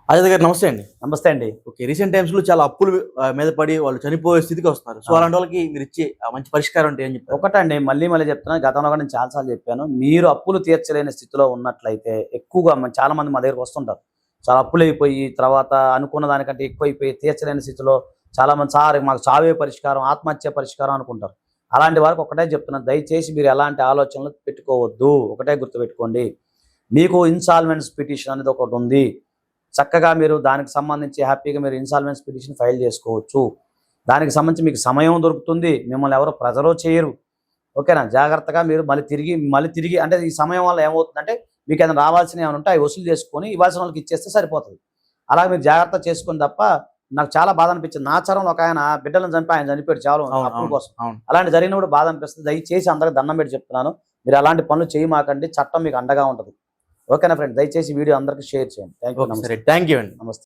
అజయ్ గారు నమస్తే అండి. నమస్తే అండి. ఓకే. రీసెంట్ టైమ్స్‌లో చాలా అప్పులు మీద పడి వాళ్ళు చనిపోయే స్థితికి వస్తున్నారు. సో, అలాంటి వాళ్ళకి మీరిచ్చే మంచి పరిష్కారం అంటే ఏం చెప్తారు? ఒకటండి మళ్ళీ చెప్తున్నా. గతంలో కూడా నేను చాలా సార్లు చెప్పాను. మీరు అప్పులు తీర్చలేని స్థితిలో ఉన్నట్లయితే ఎక్కువగా చాలా మంది మా దగ్గరికి వస్తుంటారు. చాలా అప్పులైపోయి తర్వాత అనుకున్న దానికంటే ఎక్కువైపోయి తీర్చలేని స్థితిలో చాలామంది సార్ మాకు చావే పరిష్కారం, ఆత్మహత్య పరిష్కారం అనుకుంటారు. అలాంటి వారికి ఒకటే చెప్తున్నాను. దయచేసి మీరు ఎలాంటి ఆలోచనలు పెట్టుకోవద్దు. ఒకటే గుర్తుపెట్టుకోండి. మీకు ఇన్సాల్వెన్స్ పిటిషన్ అనేది ఒకటి ఉంది. చక్కగా మీరు దానికి సంబంధించి హ్యాపీగా మీరు ఇన్సాల్వెన్స్ పిటిషన్ ఫైల్ చేసుకోవచ్చు. దానికి సంబంధించి మీకు సమయం దొరుకుతుంది. మిమ్మల్ని ఎవరు ప్రెజరో చేయరు. ఓకేనా? జాగ్రత్తగా మీరు మళ్ళీ తిరిగి అంటే ఈ సమయం వల్ల ఏమవుతుందంటే మీకు ఏదైనా రావాల్సినవి ఏమైనా ఉంటే అవి వసూలు చేసుకొని ఇవ్వాల్సిన వాళ్ళకి ఇచ్చేస్తే సరిపోతుంది. అలా మీరు జాగ్రత్త చేసుకొని తప్ప నాకు చాలా బాధ అనిపించింది. నా చరంలో ఒక ఆయన బిడ్డలను చంపి ఆయన చనిపోయాడు కేవలం అప్పుల కోసం. అలాంటి జరిగినప్పుడు బాధ అనిపిస్తుంది. దయచేసి అందరికి దండం పెట్టి చెప్తున్నాను. మీరు అలాంటి పనులు చేయమాకండి. చట్టం మీకు అండగా ఉంటుంది. ఓకేనా ఫ్రెండ్? దయచేసి వీడియో అందరికీ షేర్ చేయండి. Thank you. థ్యాంక్ యూ అండి. నమస్తే.